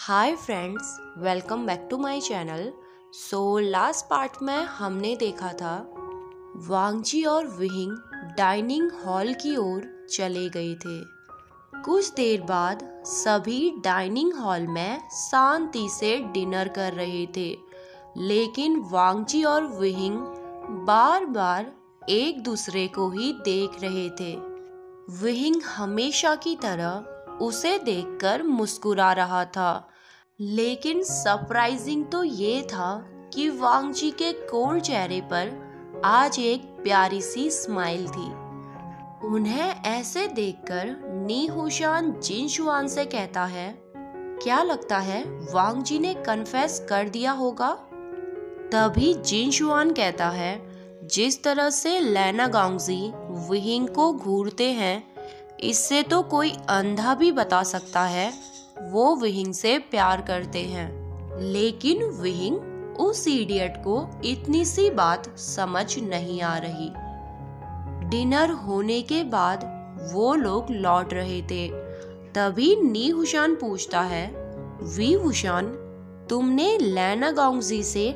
Hi friends, welcome back to my channel. Last part में हमने देखा था वांगजी और विहिंग डाइनिंग हॉल की ओर चले गए थे। कुछ देर बाद सभी डाइनिंग हॉल में शांति से डिनर कर रहे थे, लेकिन वांगजी और विहिंग बार बार एक दूसरे को ही देख रहे थे। विहिंग हमेशा की तरह उसे देखकर मुस्कुरा रहा था, लेकिन सरप्राइजिंग तो ये था कि वांगजी के कोल्ड चेहरे पर आज एक प्यारी सी स्माइल थी। उन्हें ऐसे देखकर नी हुशान जिनशुआन से कहता है, क्या लगता है वांगजी ने कन्फेस कर दिया होगा? तभी जिनशुआन कहता है, जिस तरह से लेना गांगजी विहिंग को घूरते हैं, इससे तो कोई अंधा भी बता सकता है वो विहिंग से प्यार करते हैं। लेकिन विहिंग उस इडियट को इतनी सी बात समझ नहीं आ रही। डिनर होने के बाद वो लोग लौट रहे थे। तभी नी हुशान पूछता है, वी हुशान, तुमने लेना गांगजी से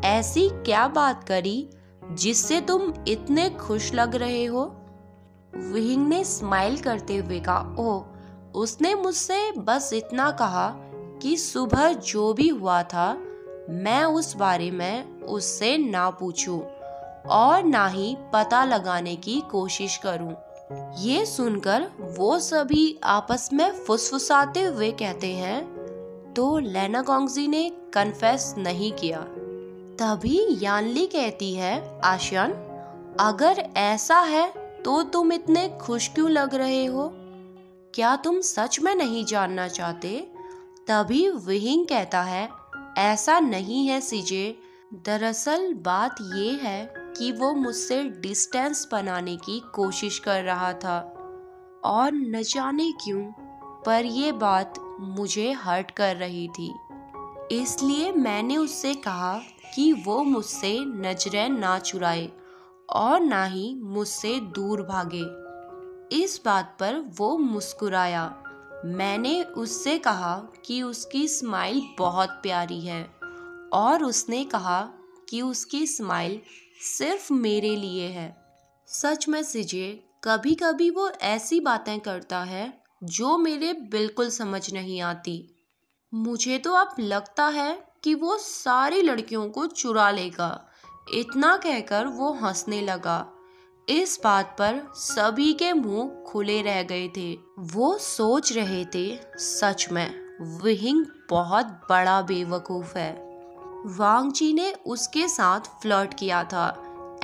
ऐसी क्या बात करी जिससे तुम इतने खुश लग रहे हो? विहिंग ने स्माइल करते हुए कहा, ओह, उसने मुझसे बस इतना कहा कि सुबह जो भी हुआ था मैं उस बारे में उससे ना पूछूं और ना ही पता लगाने की कोशिश करूं। ये सुनकर वो सभी आपस में फुसफुसाते हुए कहते हैं, तो लेना गांगजी ने कन्फेस नहीं किया। तभी यानली कहती है, आशियान, अगर ऐसा है तो तुम इतने खुश क्यों लग रहे हो? क्या तुम सच में नहीं जानना चाहते? तभी विहिंग कहता है, ऐसा नहीं है सीजे, दरअसल बात ये है कि वो मुझसे डिस्टेंस बनाने की कोशिश कर रहा था और न जाने क्यों पर ये बात मुझे हर्ट कर रही थी। इसलिए मैंने उससे कहा कि वो मुझसे नजरें ना चुराए और ना ही मुझसे दूर भागे। इस बात पर वो मुस्कुराया। मैंने उससे कहा कि उसकी स्माइल बहुत प्यारी है और उसने कहा कि उसकी स्माइल सिर्फ मेरे लिए है। सच में सिजे, कभी कभी वो ऐसी बातें करता है जो मेरे बिल्कुल समझ नहीं आती। मुझे तो अब लगता है कि वो सारी लड़कियों को चुरा लेगा। इतना कहकर वो हंसने लगा। इस बात पर सभी के मुंह खुले रह गए थे। वो सोच रहे थे, सच में विहिंग बहुत बड़ा बेवकूफ है। वांगजी ने उसके साथ फ्लर्ट किया था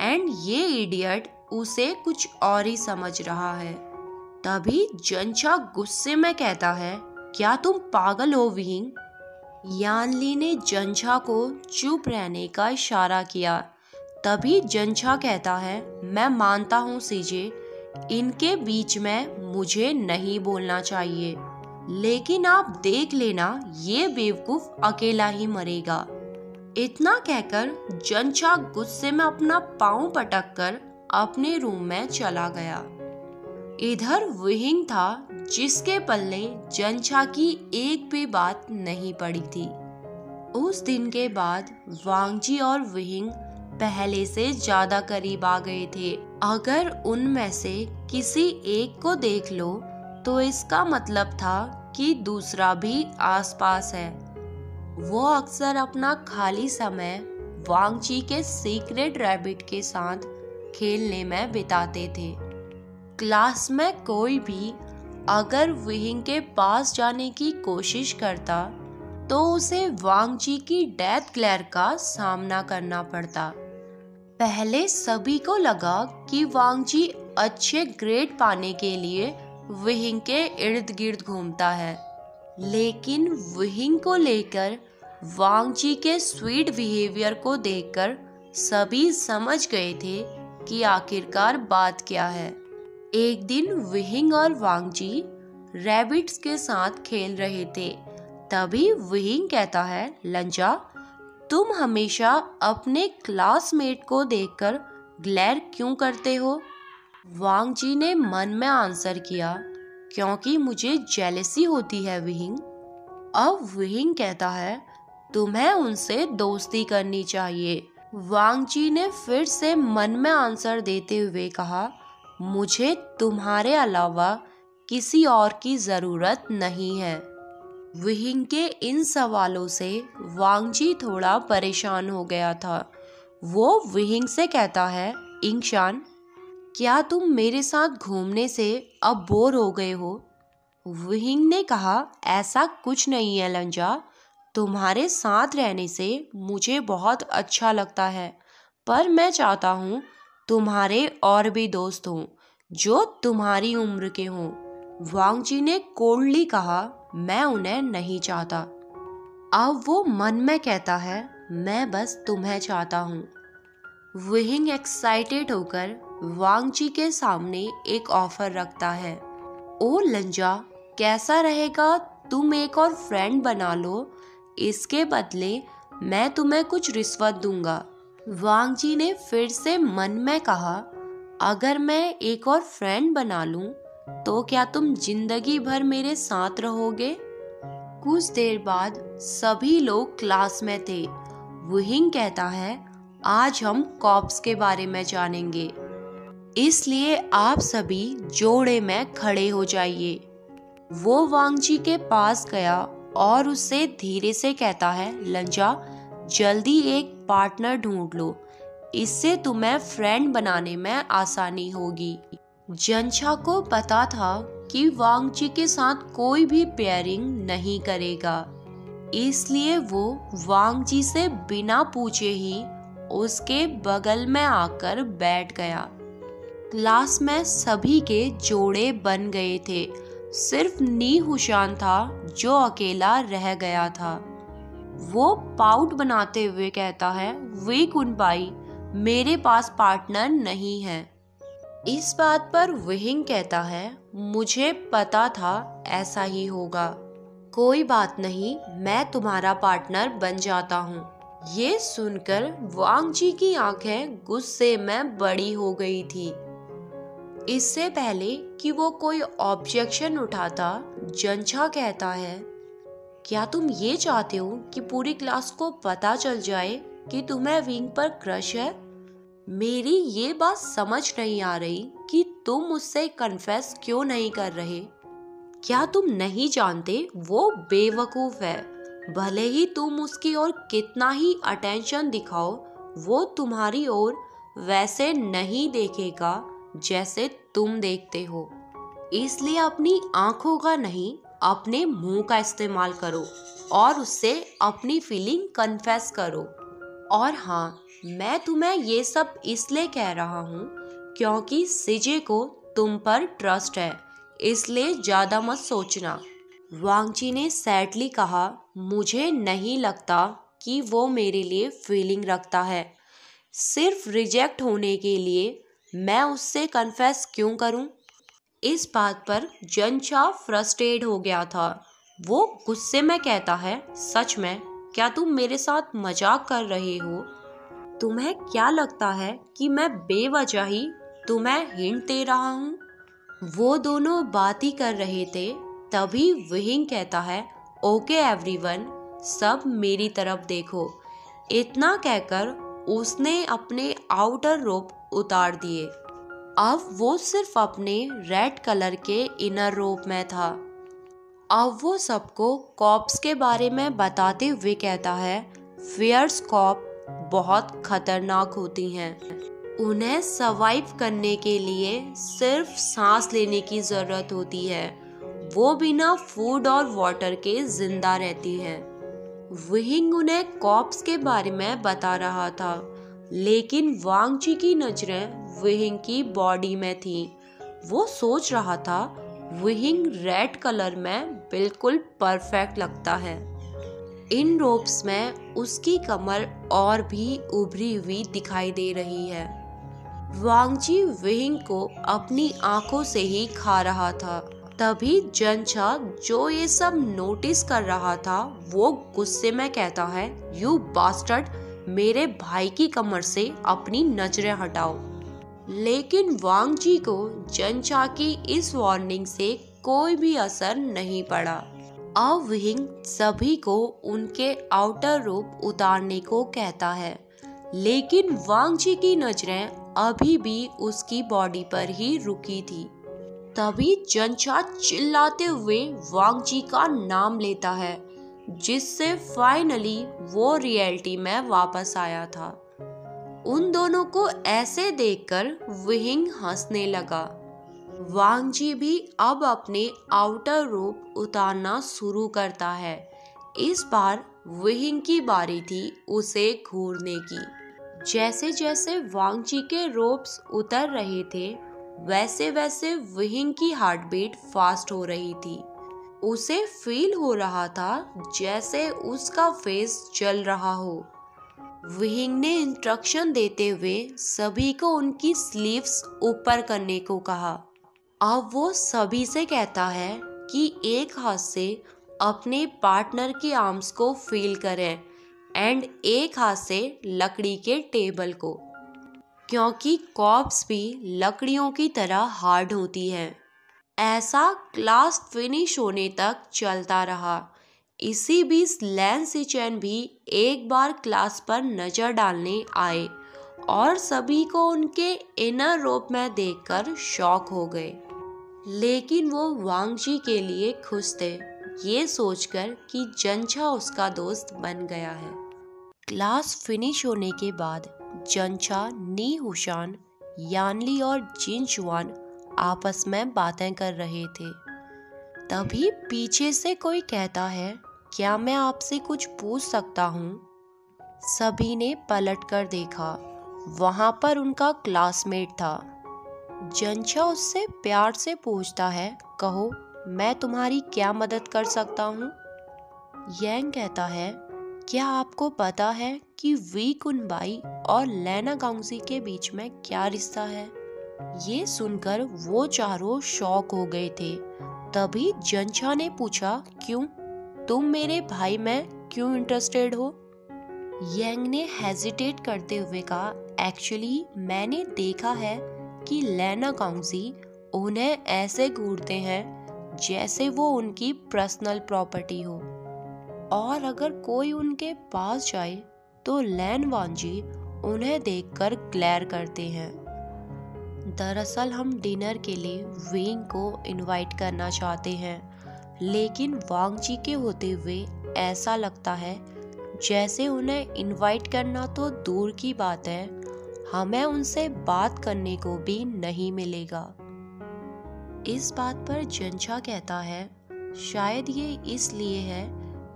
एंड ये इडियट उसे कुछ और ही समझ रहा है। तभी जनशा गुस्से में कहता है, क्या तुम पागल हो विहिंग? यानली ने जनशा को चुप रहने का इशारा किया। तभी जनशा कहता है, मैं मानता हूँ सीजे, इनके बीच में मुझे नहीं बोलना चाहिए, लेकिन आप देख लेना ये बेवकूफ अकेला ही मरेगा। इतना कहकर जनशा गुस्से में अपना पाँव पटककर अपने रूम में चला गया। इधर विहिंग था जिसके पल्ले जनशा की एक भी बात नहीं पड़ी थी। उस दिन के बाद वांगजी और विहिंग पहले से ज्यादा करीब आ गए थे। अगर उनमें से किसी एक को देख लो तो इसका मतलब था कि दूसरा भी आसपास है। वो अक्सर अपना खाली समय वांगजी के सीक्रेट रैबिट के साथ खेलने में बिताते थे। क्लास में कोई भी अगर विहिंग के पास जाने की कोशिश करता तो उसे वांगजी की डेथ ग्लेयर का सामना करना पड़ता। पहले सभी को लगा कि वांगजी अच्छे ग्रेड पाने के लिए विहिंग के इर्द गिर्द घूमता है, लेकिन विहिंग को लेकर वांगजी के स्वीट बिहेवियर को देखकर सभी समझ गए थे कि आखिरकार बात क्या है। एक दिन विहिंग और वांगजी रैबिट्स के साथ खेल रहे थे। तभी विहिंग कहता है, लंजा, तुम हमेशा अपने क्लासमेट को देखकर ग्लेयर क्यों करते हो? वांगजी ने मन में आंसर किया, क्योंकि मुझे जेलसी होती है विहिंग। अब विहिंग कहता है तुम्हें उनसे दोस्ती करनी चाहिए। वांग जी ने फिर से मन में आंसर देते हुए कहा मुझे तुम्हारे अलावा किसी और की जरूरत नहीं है। विहिंग के इन सवालों से वांग जी थोड़ा परेशान हो गया था। वो विहिंग से कहता है इंगशान, क्या तुम मेरे साथ घूमने से अब बोर हो गए हो? विहिंग ने कहा ऐसा कुछ नहीं है लंजा, तुम्हारे साथ रहने से मुझे बहुत अच्छा लगता है, पर मैं चाहता हूँ तुम्हारे और भी दोस्त हों जो तुम्हारी उम्र के हों। वांग जी ने कोल्डली कहा मैं उन्हें नहीं चाहता। अब वो मन में कहता है मैं बस तुम्हें चाहता हूँ। विहिंग एक्साइटेड होकर वांग जी के सामने एक ऑफर रखता है। ओ लंजा, कैसा रहेगा तुम एक और फ्रेंड बना लो, इसके बदले मैं तुम्हें कुछ रिश्वत दूंगा। वांग जी ने फिर से मन में कहा अगर मैं एक और फ्रेंड बना लूं तो क्या तुम जिंदगी भर मेरे साथ रहोगे? कुछ देर बाद सभी लोग क्लास में थे। विहिंग कहता है आज हम कॉर्प्स के बारे में जानेंगे, इसलिए आप सभी जोड़े में खड़े हो जाइए। वो वांग जी के पास गया और उससे धीरे से कहता है लंजा, जल्दी एक पार्टनर ढूंढ लो, इससे तुम्हें फ्रेंड बनाने में आसानी होगी। जंछा को पता था कि वांग जी के साथ कोई भी पेयरिंग नहीं करेगा, इसलिए वो वांग जी से बिना पूछे ही उसके बगल में आकर बैठ गया। क्लास में सभी के जोड़े बन गए थे, सिर्फ नी हुशान था जो अकेला रह गया था। वो पाउट बनाते हुए कहता है वे कुनबाई, मेरे पास पार्टनर नहीं है। इस बात पर विहिंग कहता है मुझे पता था ऐसा ही होगा, कोई बात नहीं, मैं तुम्हारा पार्टनर बन जाता हूँ। ये सुनकर वांग जी की आंखें गुस्से में बड़ी हो गई थी। इससे पहले कि वो कोई ऑब्जेक्शन उठाता, जंछा कहता है क्या तुम ये चाहते हो कि पूरी क्लास को पता चल जाए कि तुम्हें विंग पर क्रश है? मेरी ये बात समझ नहीं आ रही कि तुम मुझसे कन्फेस क्यों नहीं कर रहे। क्या तुम नहीं जानते वो बेवकूफ है, भले ही तुम उसकी ओर कितना ही अटेंशन दिखाओ, वो तुम्हारी ओर वैसे नहीं देखेगा जैसे तुम देखते हो। इसलिए अपनी आंखों का नहीं, अपने मुंह का इस्तेमाल करो और उससे अपनी फीलिंग कन्फेस करो। और हाँ, मैं तुम्हें ये सब इसलिए कह रहा हूँ क्योंकि सीजे को तुम पर ट्रस्ट है, इसलिए ज्यादा मत सोचना। वांग जी ने सैडली कहा मुझे नहीं लगता कि वो मेरे लिए फीलिंग रखता है, सिर्फ रिजेक्ट होने के लिए मैं उससे कन्फेस क्यों करूं? इस बात पर जंछा फ्रस्ट्रेट हो गया था। वो गुस्से में कहता है सच में, क्या तुम मेरे साथ मजाक कर रहे हो? तुम्हें क्या लगता है कि मैं बेवजह ही तुम्हें हिंट दे रहा हूँ? वो दोनों बात ही कर रहे थे, तभी विहिंग कहता है ओके एवरीवन, सब मेरी तरफ देखो। इतना कहकर उसने अपने आउटर रोब उतार दिए। अब वो सिर्फ अपने रेड कलर के इनर रोब में था। अब वो सबको कॉप्स के बारे में बताते हुए कहता है फियर्स कॉप बहुत खतरनाक होती हैं, उन्हें सर्वाइव करने के लिए सिर्फ सांस लेने की ज़रूरत होती है, वो बिना फूड और वाटर के जिंदा रहती हैं। विहिंग उन्हें कॉप्स के बारे में बता रहा था, लेकिन वांग जी की नजरें विहिंग की बॉडी में थी। वो सोच रहा था विहिंग रेड कलर में बिल्कुल परफेक्ट लगता है। इन रोब्स में उसकी कमर और भी उभरी हुई दिखाई दे रही है। वांग जी विहिंग को अपनी आंखों से ही खा रहा था। तभी जंछा जो ये सब नोटिस कर रहा था, वो गुस्से में कहता है यू बास्टर्ड, मेरे भाई की कमर से अपनी नजरें हटाओ। लेकिन वांग जी को जंछा की इस वार्निंग से कोई भी असर नहीं पड़ा। अब विहिंग सभी को उनके आउटर रूप उतारने को कहता है, लेकिन वांग जी की नजरें अभी भी उसकी बॉडी पर ही रुकी थी। तभी जंचा चिल्लाते हुए वांग जी का नाम लेता है, जिससे फाइनली वो रियलिटी में वापस आया था। उन दोनों को ऐसे देखकर विहिंग हंसने लगा। वांग जी भी अब अपने आउटर रूप उतारना शुरू करता है। इस बार विहिंग की बारी थी उसे घूरने की। जैसे जैसे वांग जी के रोप्स उतर रहे थे, वैसे वैसे विहिंग की हार्ट बीट फास्ट हो रही थी। उसे फील हो रहा था जैसे उसका फेस जल रहा हो। विहिंग ने इंस्ट्रक्शन देते हुए सभी को उनकी स्लीव्स ऊपर करने को कहा। अब वो सभी से कहता है कि एक हाथ से अपने पार्टनर के आर्म्स को फील करें एंड एक हाथ से लकड़ी के टेबल को, क्योंकि कॉर्प्स भी लकड़ियों की तरह हार्ड होती है। ऐसा क्लास फिनिश होने तक चलता रहा। इसी बीच लैन सिचेन भी एक बार क्लास पर नजर डालने आए और सभी को उनके इनर रोप में देखकर शॉक हो गए। लेकिन वो वांग जी के लिए खुश थे, ये सोचकर कि जंचा उसका दोस्त बन गया है। क्लास फिनिश होने के बाद जंचा, नी हुशान, यानली और जिन जुआन आपस में बातें कर रहे थे। तभी पीछे से कोई कहता है, क्या मैं आपसे कुछ पूछ सकता हूँ? सभी ने पलटकर देखा। वहां पर उनका क्लासमेट था। जंचा उससे प्यार से पूछता है, कहो, मैं तुम्हारी क्या मदद कर सकता हूँ? यांग कहता है, क्या आपको पता है कि वी कुनबाई और लेना गांगजी के बीच में क्या रिश्ता है? ये सुनकर वो चारों शॉक हो गए थे। तभी जंचा ने पूछा, क्यों? तुम मेरे भाई में क्यों इंटरेस्टेड हो? यांग ने हेजिटेट करते हुए कहा, एक्चुअली मैंने देखा है कि लेना गांगजी उन्हें ऐसे घूरते हैं जैसे वो उनकी पर्सनल प्रॉपर्टी हो, और अगर कोई उनके पास जाए तो लैन वांजी उन्हें देखकर ग्लेयर करते हैं। दरअसल हम डिनर के लिए विंग को इनवाइट करना चाहते हैं, लेकिन वांग जी के होते हुए ऐसा लगता है जैसे उन्हें इनवाइट करना तो दूर की बात है, हमें उनसे बात करने को भी नहीं मिलेगा। इस बात पर जंचा कहता है, शायद ये इसलिए है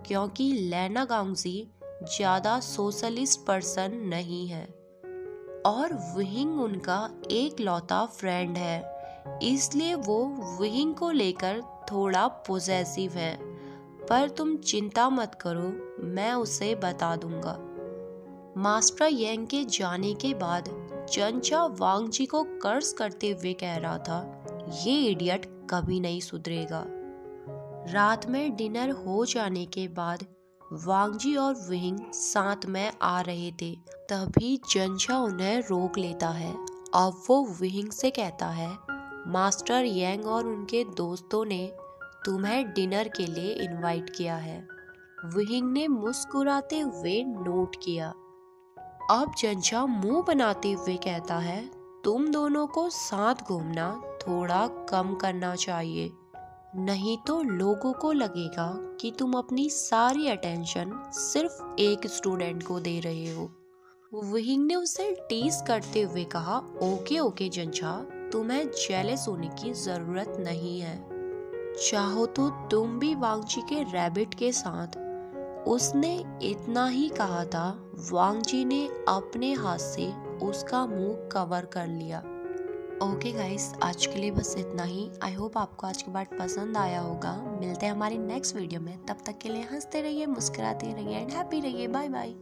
क्योंकि लेना गांगजी ज्यादा सोशलिस्ट पर्सन नहीं है और विहिंग उनका एक लौता फ्रेंड है, इसलिए वो विहिंग को लेकर थोड़ा पोजेसिव है। पर तुम चिंता मत करो, मैं उसे बता दूंगा। मास्टर यांग के जाने के बाद जंचा वांग जी को कर्ज करते हुए कह रहा था, ये इडियट कभी नहीं सुधरेगा। रात में डिनर हो जाने के बाद वांग जी और विहिंग साथ में आ रहे थे। तभी जंचा उन्हें रोक लेता है। अब वो विहिंग से कहता है, मास्टर यांग और उनके दोस्तों ने तुम्हें डिनर के लिए इनवाइट किया है। विहिंग ने मुस्कुराते हुए नोट किया। अब जंचा मुंह बनाते हुए कहता है, तुम दोनों को साथ घूमना थोड़ा कम करना चाहिए, नहीं तो लोगों को लगेगा कि तुम अपनी सारी अटेंशन सिर्फ एक स्टूडेंट को दे रहे हो। विहिंग ने उसे टीज करते हुए कहा, ओके ओके जंचा, तुम्हें जेलस होने की जरूरत नहीं है। चाहो तो तुम भी वांग जी के रैबिट के साथ। उसने इतना ही कहा था, वांग जी ने अपने हाथ से उसका मुंह कवर कर लिया। ओके गाइस, आज के लिए बस इतना ही। आई होप आपको आज की बात पसंद आया होगा। मिलते हैं हमारी नेक्स्ट वीडियो में, तब तक के लिए हंसते रहिए, मुस्कुराते रहिए एंड हैप्पी रहिए। Bye bye.